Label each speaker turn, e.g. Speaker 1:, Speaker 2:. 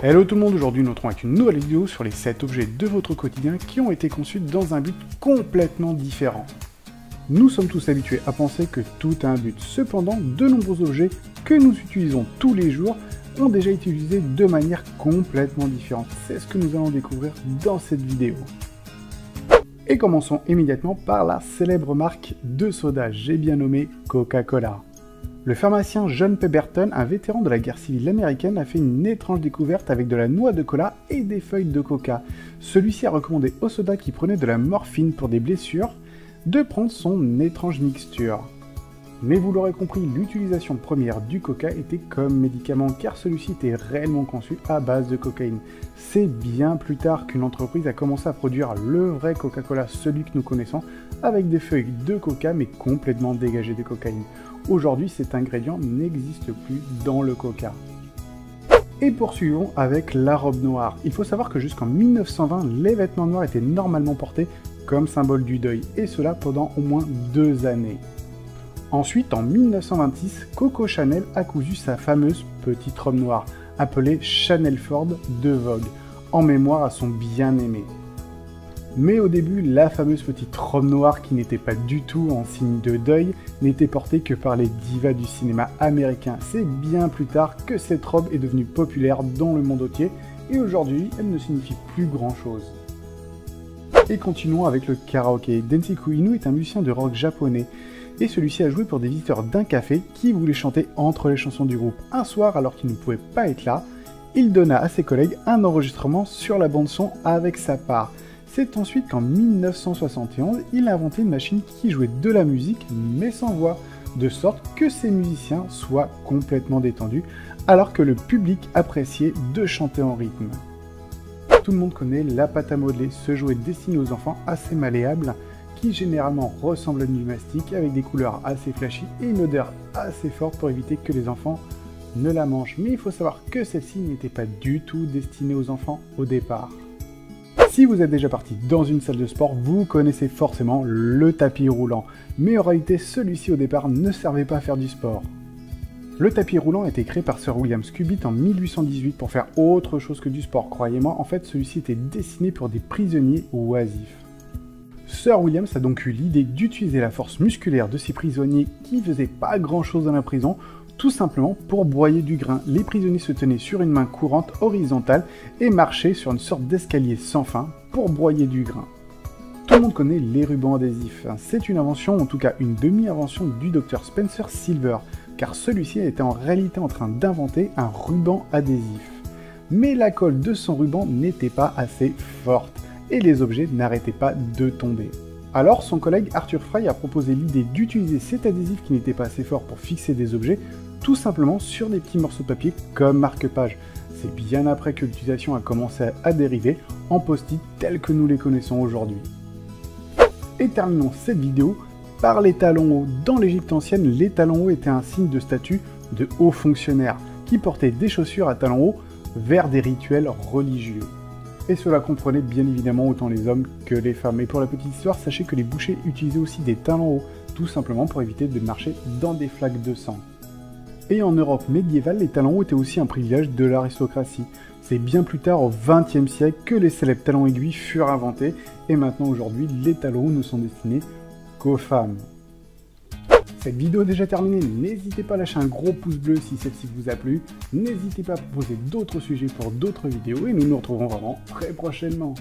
Speaker 1: Hello tout le monde, aujourd'hui nous nous retrouvons avec une nouvelle vidéo sur les 7 objets de votre quotidien qui ont été conçus dans un but complètement différent. Nous sommes tous habitués à penser que tout a un but, cependant de nombreux objets que nous utilisons tous les jours ont déjà été utilisés de manière complètement différente. C'est ce que nous allons découvrir dans cette vidéo. Et commençons immédiatement par la célèbre marque de soda, j'ai bien nommé Coca-Cola. Le pharmacien John Pemberton, un vétéran de la guerre civile américaine, a fait une étrange découverte avec de la noix de cola et des feuilles de coca. Celui-ci a recommandé aux soldats qui prenaient de la morphine pour des blessures de prendre son étrange mixture. Mais vous l'aurez compris, l'utilisation première du coca était comme médicament car celui-ci était réellement conçu à base de cocaïne. C'est bien plus tard qu'une entreprise a commencé à produire le vrai Coca-Cola, celui que nous connaissons, avec des feuilles de coca mais complètement dégagées de cocaïne. Aujourd'hui, cet ingrédient n'existe plus dans le coca. Et poursuivons avec la robe noire. Il faut savoir que jusqu'en 1920, les vêtements noirs étaient normalement portés comme symbole du deuil, et cela pendant au moins 2 années. Ensuite, en 1926, Coco Chanel a cousu sa fameuse petite robe noire, appelée Chanel Ford de Vogue, en mémoire à son bien-aimé. Mais au début, la fameuse petite robe noire qui n'était pas du tout en signe de deuil n'était portée que par les divas du cinéma américain. C'est bien plus tard que cette robe est devenue populaire dans le monde entier et aujourd'hui, elle ne signifie plus grand-chose. Et continuons avec le karaoké. Densiku Inu est un musicien de rock japonais et celui-ci a joué pour des visiteurs d'un café qui voulaient chanter entre les chansons du groupe. Un soir, alors qu'il ne pouvait pas être là, il donna à ses collègues un enregistrement sur la bande-son avec sa part. C'est ensuite qu'en 1971, il a inventé une machine qui jouait de la musique mais sans voix, de sorte que ses musiciens soient complètement détendus alors que le public appréciait de chanter en rythme. Tout le monde connaît la pâte à modeler, ce jouet destiné aux enfants assez malléable qui généralement ressemble à du mastic avec des couleurs assez flashy et une odeur assez forte pour éviter que les enfants ne la mangent. Mais il faut savoir que celle-ci n'était pas du tout destinée aux enfants au départ. Si vous êtes déjà parti dans une salle de sport, vous connaissez forcément le tapis roulant. Mais en réalité, celui-ci au départ ne servait pas à faire du sport. Le tapis roulant a été créé par Sir William Cubitt en 1818 pour faire autre chose que du sport. Croyez-moi, en fait, celui-ci était destiné pour des prisonniers oisifs. Sir William a donc eu l'idée d'utiliser la force musculaire de ces prisonniers qui faisaient pas grand-chose dans la prison, tout simplement pour broyer du grain. Les prisonniers se tenaient sur une main courante horizontale et marchaient sur une sorte d'escalier sans fin pour broyer du grain. Tout le monde connaît les rubans adhésifs. C'est une invention, en tout cas une demi-invention du Dr Spencer Silver, car celui-ci était en réalité en train d'inventer un ruban adhésif. Mais la colle de son ruban n'était pas assez forte et les objets n'arrêtaient pas de tomber. Alors son collègue Arthur Fry a proposé l'idée d'utiliser cet adhésif qui n'était pas assez fort pour fixer des objets tout simplement sur des petits morceaux de papier comme marque-page. C'est bien après que l'utilisation a commencé à dériver en post-it tels que nous les connaissons aujourd'hui. Et terminons cette vidéo par les talons hauts. Dans l'Égypte ancienne, les talons hauts étaient un signe de statut de haut fonctionnaire qui portaient des chaussures à talons hauts vers des rituels religieux. Et cela comprenait bien évidemment autant les hommes que les femmes. Et pour la petite histoire, sachez que les bouchers utilisaient aussi des talons hauts, tout simplement pour éviter de marcher dans des flaques de sang. Et en Europe médiévale, les talons hauts étaient aussi un privilège de l'aristocratie. C'est bien plus tard, au XXe siècle, que les célèbres talons aiguilles furent inventés, et maintenant aujourd'hui, les talons hauts ne sont destinés qu'aux femmes. Cette vidéo est déjà terminée, n'hésitez pas à lâcher un gros pouce bleu si celle-ci vous a plu, n'hésitez pas à proposer d'autres sujets pour d'autres vidéos, et nous nous retrouverons vraiment très prochainement.